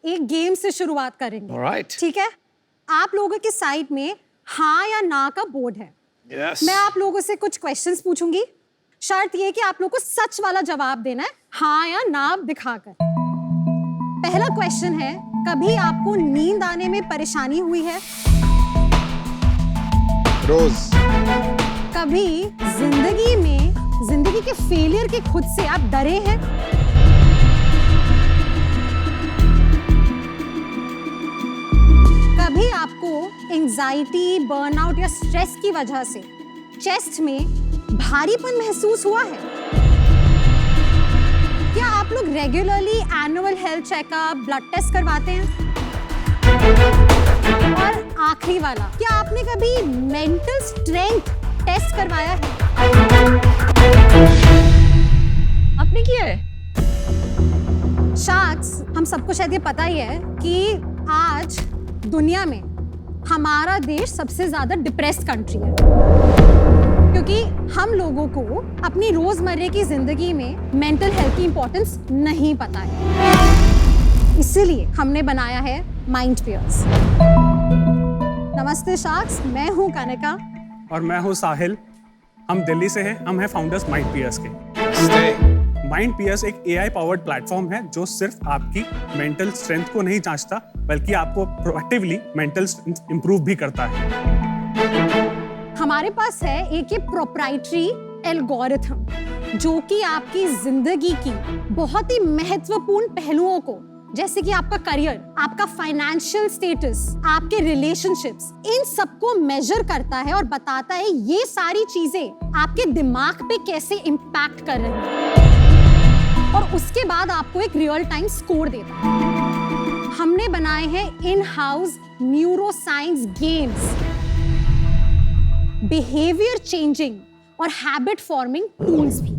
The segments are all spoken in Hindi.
एक गेम से शुरुआत करेंगे। Alright. ठीक है, आप लोगों की साइड में हाँ या ना का बोर्ड है। Yes. मैं आप लोगों से कुछ क्वेश्चंस पूछूंगी। शर्त ये कि आप लोगों को सच वाला जवाब देना है, हाँ या ना दिखाकर। पहला क्वेश्चन है, कभी आपको नींद आने में परेशानी हुई है? रोज। कभी जिंदगी के फेलियर के खुद से आप डरे हैं? कभी आपको एंजाइटी, बर्नआउट या स्ट्रेस की वजह से चेस्ट में भारीपन महसूस हुआ है? क्या आप लोग regularly annual health checkup, blood test करवाते हैं? और आखिरी वाला, क्या आपने कभी मेंटल स्ट्रेंथ टेस्ट करवाया है? आपने किया है? शार्क्स, हम सबको शायद ये पता ही है कि आज दुनिया में हमारा देश सबसे ज्यादा डिप्रेस्ड कंट्री है, क्योंकि हम लोगों को अपनी रोजमर्रे की जिंदगी में मेंटल हेल्थ की इंपॉर्टेंस नहीं पता है। इसीलिए हमने बनाया है माइंड पियर्स। नमस्ते शार्क्स, मैं हूँ कनिका और मैं हूँ साहिल। हम दिल्ली से हैं। हम हैं फाउंडर्स माइंड पियर्स के। Stay. माइंड पियर्स एक AI पावर्ड प्लेटफॉर्म है जो सिर्फ आपकी मेंटल स्ट्रेंथ को नहीं जांचता, बल्कि आपको प्रोएक्टिवली मेंटल स्ट्रेंथ इंप्रूव भी करता है। हमारे पास है एक ये प्रोप्राइटरी एल्गोरिथम जो कि आपकी जिंदगी की बहुत ही महत्वपूर्ण पहलुओं को, जैसे कि आपका करियर, आपका फाइनेंशियल स्टेटस, आपके रिलेशनशिप्स, इन सबको मेजर करता है और बताता है ये सारी चीजें आपके दिमाग पे कैसे इम्पैक्ट कर रही हैं, और उसके बाद आपको एक रियल टाइम स्कोर देता है। हमने बनाए हैं in house neuro science games, behaviour changing और हैबिट फॉर्मिंग टूल्स भी।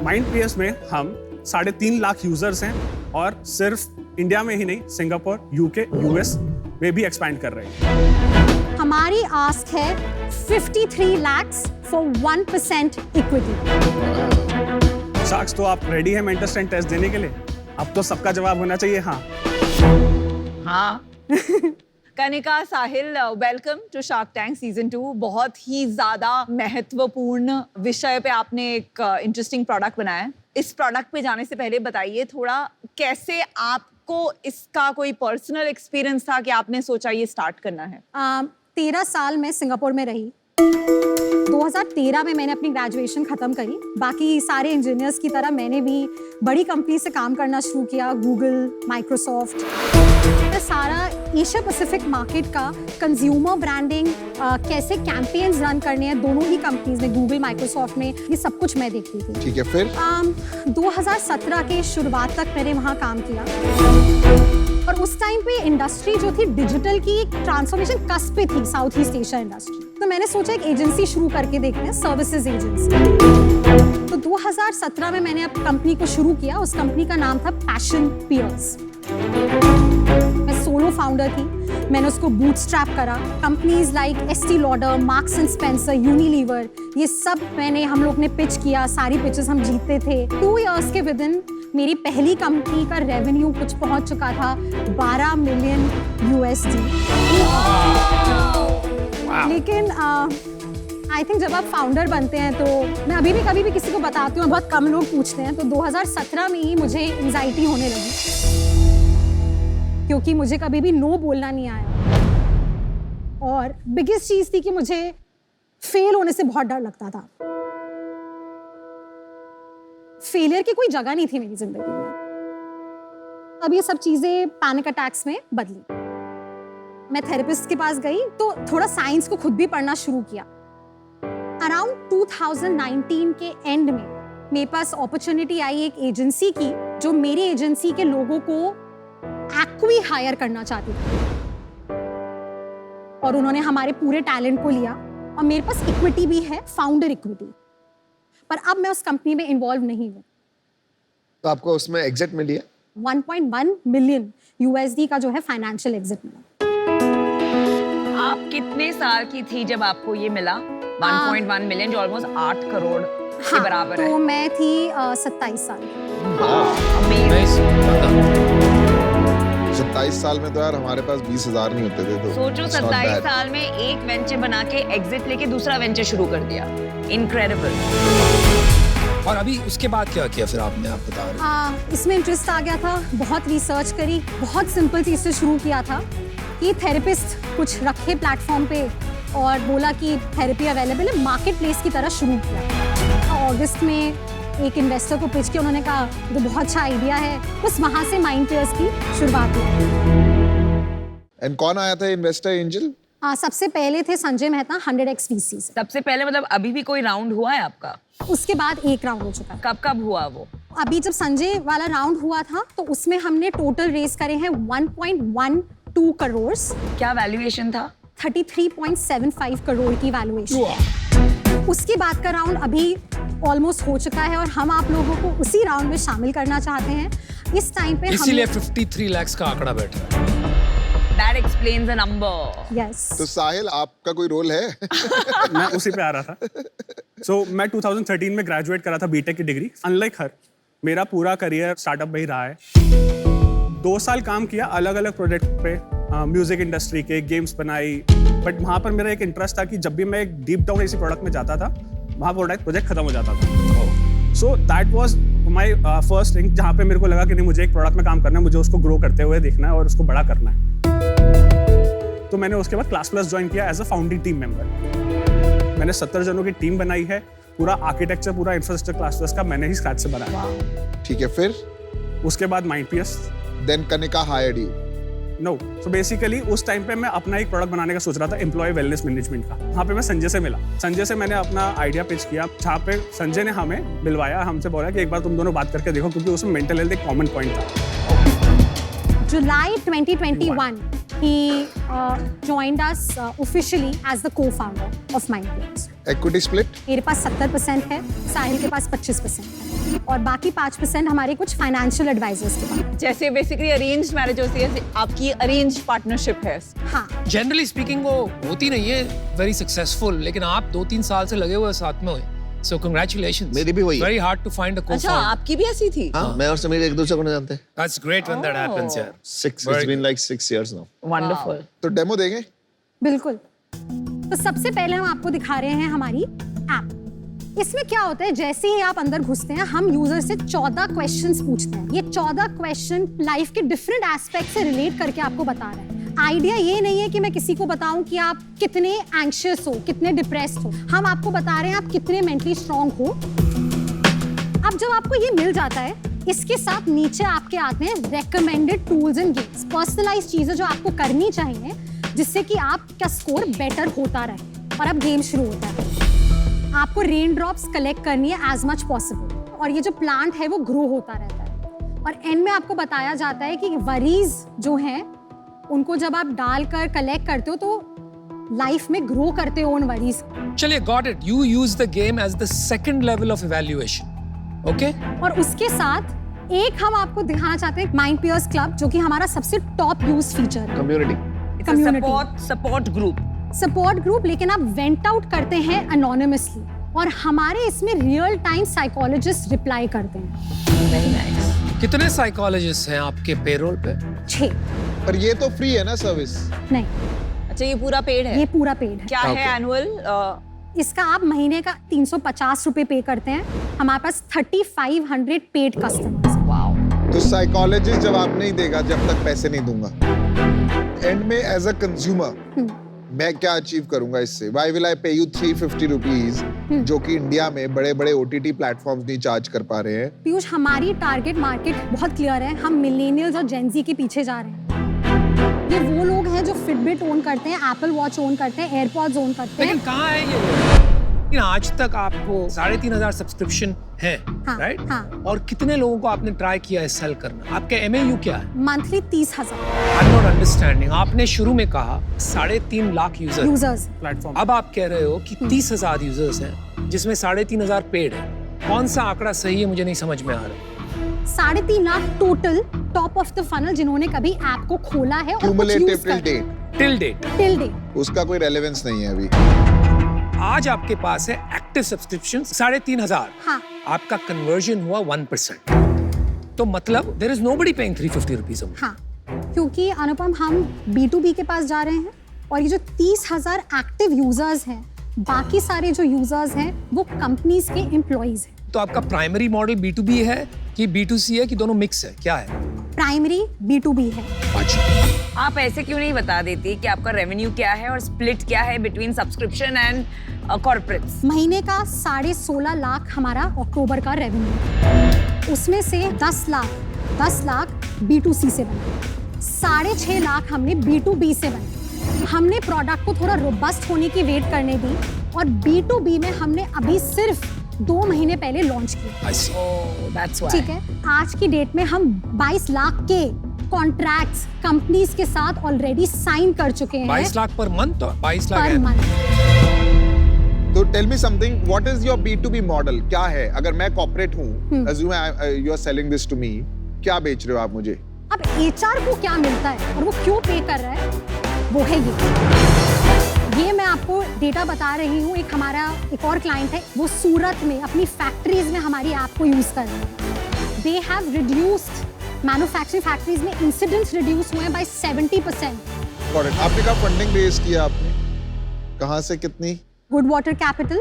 माइंड पियर्स में हम 3.5 लाख यूजर्स हैं और सिर्फ इंडिया में ही नहीं, सिंगापुर, यूके, यूएस में भी एक्सपैंड कर रहे हैं। हमारी आस्क है 53 lakhs फॉर 1% इक्विटी। शार्क्स, तो आप रेडी हैं मेंटल स्ट्रेंथ टेस्ट देने के लिए? अब तो सबका जवाब होना चाहिए हाँ। हाँ। Kanika, Sahil, welcome to Shark Tank season 2। बहुत ही ज्यादा महत्वपूर्ण विषय पे आपने एक इंटरेस्टिंग प्रोडक्ट बनाया है। इस प्रोडक्ट पे जाने से पहले बताइए थोड़ा, कैसे आपको इसका कोई पर्सनल एक्सपीरियंस था कि आपने सोचा ये स्टार्ट करना है? 13 साल मैं सिंगापुर में रही। 2013 में मैंने अपनी ग्रेजुएशन खत्म करी। बाकी सारे इंजीनियर्स की तरह मैंने भी बड़ी कंपनी से काम करना शुरू किया, गूगल, माइक्रोसॉफ्ट। सारा एशिया पैसिफिक मार्केट का कंज्यूमर ब्रांडिंग, कैसे कैंपेन्स रन करने हैं दोनों ही कंपनीज ने, गूगल, माइक्रोसॉफ्ट में, ये सब कुछ मैं देखती थी। ठीक है, फिर 2017 के शुरुआत तक मैंने वहाँ काम किया, और उस टाइम पे इंडस्ट्री जो थी डिजिटल की एक ट्रांसफॉर्मेशन कस्प पे थी, साउथ ईस्ट एशिया इंडस्ट्री। तो मैंने सोचा एक एजेंसी शुरू करके देखते हैं, सर्विसेज एजेंसी। तो 2017 में मैंने अब कंपनी को शुरू किया। उस कंपनी का नाम था पैशन पियर्स। मैं सोलो फाउंडर थी। मैंने उसको बूटस्ट्रैप करा। Companies like Estee Lauder, Marks and Spencer, Unilever, ये सब हम लोग ने पिच किया। सारी पिचेस हम जीतते थे। 2 इयर्स के विदिन मेरी पहली कंपनी का रेवेन्यू कुछ पहुंच चुका था 12 मिलियन USD। लेकिन आई थिंक जब आप फाउंडर बनते हैं, तो मैं अभी भी कभी भी किसी को बताती हूँ, बहुत कम लोग पूछते हैं, तो 2017 में ही मुझे एंजाइटी होने लगी, क्योंकि मुझे कभी भी नो बोलना नहीं आया। और बिगेस्ट चीज थी कि मुझे फेल होने से बहुत डर लगता था। फेलियर की कोई जगह नहीं थी मेरी जिंदगी में। अब ये सब चीजें पैनिक अटैक्स में बदली। मैं थेरेपिस्ट के पास गई तो थोड़ा साइंस को खुद भी पढ़ना शुरू किया। अराउंड 2019 के एंड में मेरे पास अपॉर्चुनिटी आई एक एजेंसी की, जो मेरी एजेंसी के लोगों को एक्वी हायर करना चाहती थी, और उन्होंने हमारे पूरे टैलेंट को लिया, और मेरे पास इक्विटी भी है, फाउंडर इक्विटी। पर अब मैं उस कंपनी में इन्वॉल्व नहीं हूँ। तो आपको उसमें एग्जिट मिली है? 1.1 मिलियन USD का जो है फाइनेंशियल एग्जिट मिला। आप कितने साल की थी जब आपको ये मिला? 1.1 मिलियन, जो ऑलमोस्ट 8 करोड़ के बराबर है। तो मैं थी 27 साल की। Amazing. Nice. 27 साल में तो यार हमारे पास 20,000 नहीं होते थे, तो सोचो it's not 27 bad. साल में एक वेंचर बना के एग्जिट लेके दूसरा वेंचर शुरू कर दिया। इनक्रेडिबल। और अभी उसके बाद क्या किया फिर आपने, आप बता रहे हैं? इसमें इंटरेस्ट आ गया था, बहुत रिसर्च करी, बहुत सिंपल चीज से शुरू किया था कि थेरेपिस्ट कुछ रखे प्लेटफॉर्म पे और बोला कि थेरेपी अवेलेबल है, मार्केट प्लेस की तरह शुरू किया। अगस्त में एक इन्वेस्टर को पिच किया, उन्होंने कहा तो बहुत अच्छा आइडिया है, बस वहां से माइंड पेयर्स की शुरुआत हुई। एंड कौन आया था इन्वेस्टर एंजल? सबसे पहले थे संजय मेहता 100x VC से। सबसे पहले मतलब अभी भी कोई राउंड हुआ है आपका? उसके बाद एक राउंड हो चुका है। कब कब हुआ वो? अभी जब संजय वाला राउंड हुआ था तो उसमें हमने टोटल रेस करे हैं 1.12 करोड़। क्या वैल्यूएशन था? 33.75 करोड़ की वैल्यूएशन। उसके बाद का राउंड अभी ऑलमोस्ट हो चुका है और हम आप लोगों को उसी राउंड में शामिल करना चाहते हैं। इस टाइम पे इसीलिए 53 लाख का आंकड़ा बैठ रहा है। That explains the number. Yes तो साहिल आपका कोई रोल है? मैं उसी पे आ रहा था। मैं 2013 में ग्रेजुएट करा था बीटेक की डिग्री। अनलाइक हर, मेरा पूरा करियर स्टार्टअप में ही रहा है। 2 साल काम किया अलग अलग प्रोजेक्ट पे, म्यूजिक इंडस्ट्री के, गेम्स बनाई, बट वहाँ पर मेरा एक इंटरेस्ट था कि जब भी मैं एक डीप डाउन इसी प्रोडक्ट में जाता था, वहाँ प्रोजेक्ट खत्म हो जाता था। So that was my first thing, जहाँ पे मेरे को लगा कि नहीं, मुझे एक प्रोडक्ट में काम करना है, मुझे उसको ग्रो करते हुए देखना है और उसको बड़ा करना है। तो मैंने उसके बाद क्लास प्लस ज्वाइन किया as a founding team member. मैंने 70 जनों की टीम बनाई है, पूरा आर्किटेक्चर, पूरा इंफ्रास्ट्रक्चर क्लास प्लस का मैंने ही स्क्रैच से बनाया। ठीक है, फिर उसके बाद माइंडपीएस। Then Kanika hired you? No, so basically उस टाइम पे मैं अपना एक प्रोडक्ट बनाने का सोच रहा था, एम्प्लॉय वेलनेस मैनेजमेंट का। वहाँ पे मैं संजय से मिला। संजय से मैंने अपना आइडिया पिच किया, जहाँ पे संजय ने हमें मिलवाया, हमसे बोला कि एक बार तुम दोनों बात करके देखो, क्योंकि उसमें मेंटल हेल्थ एक कॉमन पॉइंट था। जुलाई 2021 he joined us officially as the co-founder of Mindplayers. Equity split? मेरे पास 70% है, साहिल के पास 25% है और बाकी 5% हमारे कुछ फाइनेंशियल एडवाइजर्स के पास। जैसे बेसिकली अरेंज्ड मैरिज होती है, आपकी अरेंज्ड पार्टनरशिप है। हाँ, जनरली स्पीकिंग वो होती नहीं है वेरी सक्सेसफुल, लेकिन आप 2-3 साल से लगे हुए साथ में हुए, सो कांग्रेचुलेशंस। मेरी भी वही है। Very hard to find a अच्छा, को-फाउंडर। आपकी भी ऐसी थी? हाँ, मैं और समीर एक दूसरे को नहीं जानते। That's great when that happens यार। It's been like 6 years now. Wonderful. तो डेमो देंगे? बिल्कुल। तो सबसे पहले हम आपको दिखा रहे हैं हमारी ऐप। इसमें क्या होता है, जैसे ही आप अंदर घुसते हैं, हम यूजर से 14 क्वेश्चंस पूछते हैं। ये 14 क्वेश्चन लाइफ के डिफरेंट एस्पेक्ट से रिलेट करके आपको बता रहे हैं। आइडिया ये नहीं है कि मैं किसी को बताऊं कि आप कितने एंग्शियस हो, कितने डिप्रेस्ड हो। हम आपको बता रहे हैं आप कितने मेंटली स्ट्रांग हो। अब जब आपको ये मिल जाता है, इसके साथ नीचे आपके आते हैं recommended tools and games, personalised चीजें जो आपको करनी चाहिए जिससे कि आपका स्कोर बेटर होता रहे। और अब गेम शुरू होता है। आपको रेन ड्रॉप्स कलेक्ट करनी है एज मच पॉसिबल, और ये जो प्लांट है वो ग्रो होता रहता है। और एंड में आपको बताया जाता है कि वरीज जो हैं उनको जब आप डालकर कलेक्ट करते हो तो लाइफ में ग्रो करते हो उन वरीज। चलिए, got it. You use the game as the second level of evaluation, okay? और उसके साथ एक हम आपको दिखाना चाहते हैं माइंड पियर्स क्लब, जो कि हमारा सबसे टॉप यूज फीचर है। Community. Support group. Support group, लेकिन आप वेंट आउट करते हैं अनोनिमसली और हमारे इसमें रियल टाइम साइकोलॉजिस्ट रिप्लाई करते हैं। Very nice. कितने साइकोलॉजिस्ट हैं आपके पेरोल पे? 6। पर ये तो फ्री है ना सर्विस? नहीं, अच्छा, ये पूरा पेड है? ये पूरा पेड है। क्या है एनुअल? इसका आप महीने का 350 रुपए पे करते हैं। हमारे पास 3500 पेड कस्टमर्स। वाओ। तो साइकोलॉजिस्ट जवाब नहीं देगा जब तक पैसे नहीं दूंगा। एंड में एज अ कंज्यूमर मैं क्या अचीव करूंगा इससे? Why will I pay you 350 rupees, जो कि इंडिया में बड़े बड़े OTT प्लेटफॉर्म्स नहीं चार्ज कर पा रहे हैं? पीयूष, हमारी टारगेट मार्केट बहुत क्लियर है। हम मिलेनियल्स और जेनजी के पीछे जा रहे हैं। ये वो लोग हैं जो फिटबिट ओन करते हैं, एप्पल वॉच ओन करते हैं, एयरपॉड्स ओन करते हैं। लेकिन कहाँ है ये लोग? लेकिन आज तक आपको 3,500 सब्सक्रिप्शन है, हाँ, राइट? हाँ। और कितने लोगों को आपने ट्राई किया है सेल करना? आपका MAU क्या है? Monthly 30,000 I am not understanding. आपने शुरू में कहा 3.5 लाख यूजर, यूजर्स। प्लेटफॉर्म। अब आप कह रहे हो कि 30,000 यूजर्स हैं, जिसमें 3,500 पेड है। कौन सा आंकड़ा सही है, मुझे नहीं समझ में आ रहा। 3.5 lakh total top of the funnel जिन्होंने कभी ऐप को खोला है और कुछ Cumulative यूज till कर date. Till date till date. उसका कोई रेलेवेंस नहीं है अभी। आज आपके पास है एक्टिव सब्सक्रिप्शन 3,500। हाँ, आपका कन्वर्जन हुआ 1%। तो मतलब there is nobody paying 350 rupees a month. हाँ। क्योंकि अनुपम हम B2B के पास जा रहे हैं और ये जो 30,000 एक्टिव यूजर्स हैं, बाकी सारे जो यूजर्स हैं वो कंपनीज के एम्प्लॉइज हैं। तो आपका प्राइमरी मॉडल B2B है कि B2C है कि दोनों मिक्स है, क्या है? प्राइमरी B2B है। अच्छा, आप ऐसे क्यों नहीं बता देती कि आपका रेवेन्यू क्या है और स्प्लिट क्या है बिटवीन सब्सक्रिप्शन एंड कॉर्पोरेट्स? महीने का 16.5 लाख हमारा अक्टूबर का रेवेन्यू, उसमें से 10 लाख B2C से बने, 6.5 लाख हमने B2B से बने। हमने प्रोडक्ट को थोड़ा रोबस्ट होने की वेट करने दी और B2B में हमने अभी सिर्फ 2 महीने पहले लॉन्च किया। I see. Oh, that's why. ठीक है, आज की डेट में हम 22 लाख के कॉन्ट्रैक्ट्स कंपनीज के साथ ऑलरेडी साइन कर चुके हैं 22 लाख पर मंथ और 22 लाख पर है। मंथ। तो tell me something, what is your B2B model? क्या है? अगर मैं कॉर्पोरेट हूँ, assume you are selling this to me, क्या बेच रहे हो आप मुझे? अब HR को क्या मिलता है और वो क्यों पे कर रहा है, वो है ये मैं आपको डेटा बता रही हूँ। एक और क्लाइंट है, वो सूरत में अपनी फैक्ट्रीज में हमारी ऐप को यूज कर रहे हैं। They have reduced, manufacturing factories में इंसिडेंट्स रिड्यूस हुए हैं बाय 70%। आपने कहा फंडिंग रेज किया आपने, कहाँ से, कितनी? गुड वाटर कैपिटल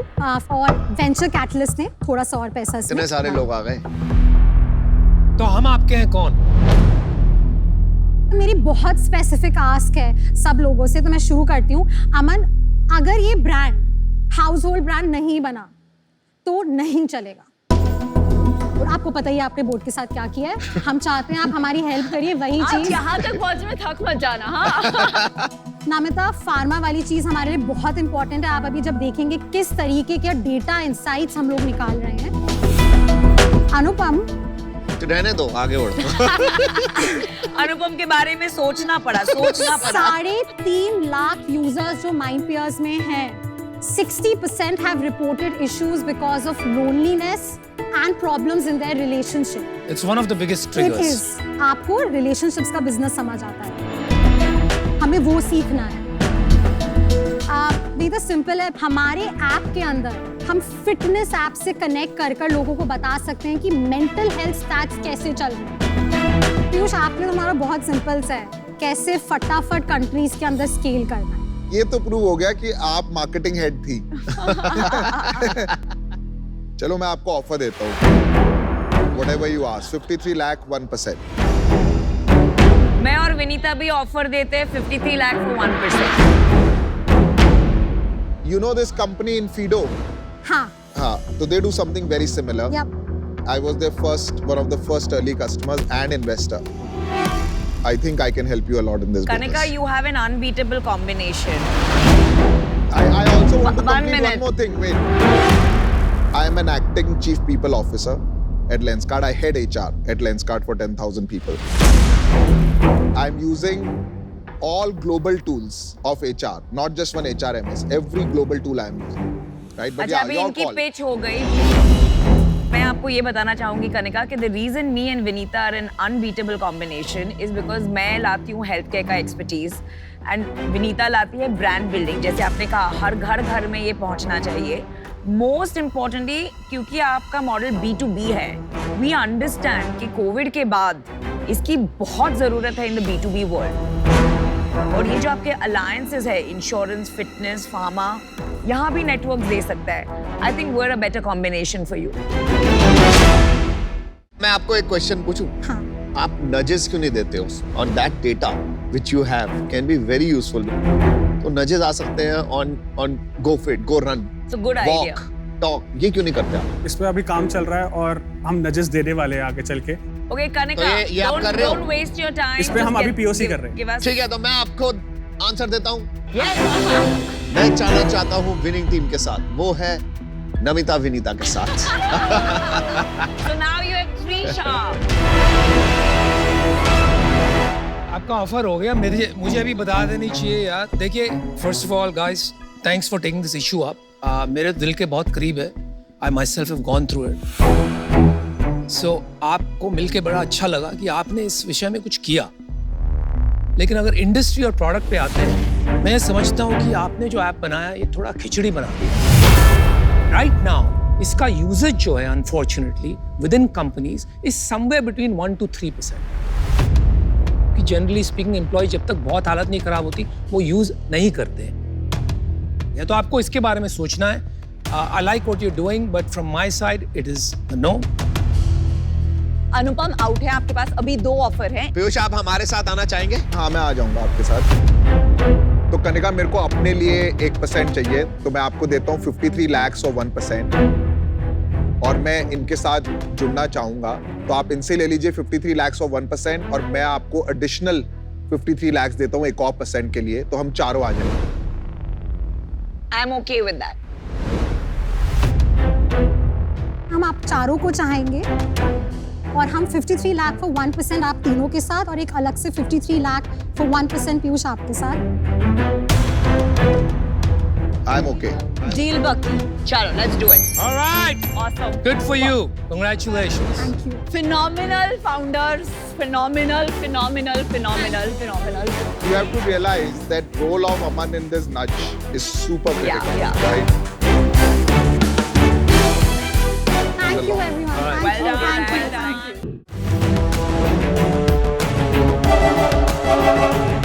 और वेंचर कैटलिस्ट ने थोड़ा सा और पैसा इसमें। इतने सारे लोग आ गए। तो हम आपके हैं कौन? मेरी बहुत स्पेसिफिक आस्क है सब लोगों से, तो मैं शुरू करती हूँ। अमन, अगर ये ब्रांड हाउस होल्ड ब्रांड नहीं बना तो नहीं चलेगा, और आपको पता ही है आपने बोर्ड के साथ क्या किया है। हम चाहते हैं आप हमारी हेल्प करिए वही आप चीज। यहाँ तक पहुँच में थक मत जाना। हाँ। नामिता, फार्मा वाली चीज हमारे लिए बहुत इंपॉर्टेंट है। आप अभी जब देखेंगे किस तरीके के डेटा इंसाइट्स हम लोग निकाल रहे हैं। अनुपम, रहने दो, आगे बढ़ो। अनुपम के बारे में सोचना पड़ा। 3.5 लाख यूजर्स जो माइंडपियर्स में हैं, 60% have reported issues because of loneliness and problems in their relationship. It's one of the biggest It triggers. is. आपको relationships का बिजनेस समझ आता है, हमें वो सीखना है। तो सिंपल है, हमारे ऐप के अंदर हम फिटनेस ऐप से कनेक्ट कर लोगों को बता सकते हैं कि मेंटल हेल्थ स्टैट्स कैसे चल रहे हैं। पीयूष, आपने तुम्हारा बहुत सिंपल सा है, कैसे फटाफट कंट्रीज के अंदर स्केल करना है। ये तो प्रूव हो गया कि आप मार्केटिंग हेड थी। चलो मैं आपको ऑफर देता हूँ, whatever you ask, 53 लाख 1%। मैं और विनीता भी ऑफर देते हैं 53 लाख को 1%। You know this company in Fido? हाँ। So they do something very similar. Yep. I was their one of the first early customers and investor. I think I can help you a lot in this Kanika, business. you have an unbeatable combination. I also want to One complete minute. one more thing. Wait. I am an acting chief people officer at Lenskart. I head HR at Lenskart for 10,000 people. I'm using all global tools of HR, not just one HRMS. Every global tool I'm using. Right? But अच्छा, yeah, अभी your इनकी call. पिच हो गई। मैं आपको ये बताना चाहूंगी कनिका कि the reason me and Vinita are an unbeatable combination is because मैं लाती हूँ हेल्थ केयर का एक्सपर्टीज एंड विनीता लाती है ब्रांड बिल्डिंग। जैसे आपने कहा, हर घर में ये पहुंचना चाहिए। मोस्ट इम्पॉर्टेंटली, क्योंकि आपका मॉडल B2B है, वी अंडरस्टैंड कि कोविड के बाद इसकी बहुत जरूरत है इन द B2B वर्ल्ड। और ये जो आपके अलायंसेस है, इंश्योरेंस, फिटनेस, फार्मा, यहाँ भी नेटवर्क दे सकता है। I think we are a better combination for you. मैं आपको एक क्वेश्चन पूछूं? हाँ। आप नजेस क्यों नहीं देते हो? और that data which you have can be very useful. तो नजेस आ सकते हैं on go fit, go run, so good idea. Walk, talk, ये क्यों नहीं करते आप? इस पे अभी काम चल रहा है और हम नजेस देने वाले हैं आगे चल के। ओके कनिका, तो ये आप कर रहे हो? Don't waste your time. इस पे हम अभी POC कर रहे हैं। ठीक है, तो मैं आपको आंसर देता हूँ। मैं जाना चाहता हूँ विनिंग टीम के साथ, वो है नमिता विनीता के साथ। So now you have 3 sharp. आपका ऑफर हो गया। मुझे अभी बता देनी चाहिए यार। देखिए, first of all guys, thanks for taking this issue up. मेरे दिल के बहुत करीब है। I myself have gone through it. So आपको मिलके बड़ा अच्छा लगा कि आपने इस विषय में कुछ किया। लेकिन अगर इंडस्ट्री और प्रोडक्ट पे आते हैं, मैं समझता हूँ कि आपने जो ऐप बनाया ये थोड़ा खिचड़ी बना दिया। राइट नाउ इसका यूजेज जो है unfortunately with in companies is somewhere between 1 to 3%। क्योंकि जनरली स्पीकिंग एम्प्लॉय जब तक बहुत हालत नहीं खराब होती वो यूज नहीं करते। या तो आपको इसके बारे में सोचना है। I like what you are doing but from my side it is no. Anupam out है, आपके पास अभी 2 ऑफर हैं। पीयूष आप हमारे साथ आना चाहेंगे? हाँ मैं आ जाऊंगा आपके साथ। तो कनिका मेरे को अपने लिए 1% चाहिए, तो मैं आपको देता हूँ 53 lakhs और 1%। और मैं इनके साथ जुड़ना चाहूंगा, तो आप इनसे ले लीजिए 53 lakhs और 1%, और मैं आपको एडिशनल 53 lakhs देता हूँ 1% के लिए, तो हम चारों आ जाएंगे। I am okay with that. हम आप चारों को चाहेंगे और हम 53 लाख फॉर 1% आप तीनों के साथ, और एक अलग से 53 लाख फॉर 1% पीयूष आपके साथ। I am okay. डील बकी। चलो let's do it. Alright, Awesome. Good for you, congratulations. Thank you. Phenomenal founders. Phenomenal. You have to realize that role of Aman in this nudge is super critical, yeah. right? Thank you everyone. All right. Thank you. Well done. Thank you. Well done. Thank you.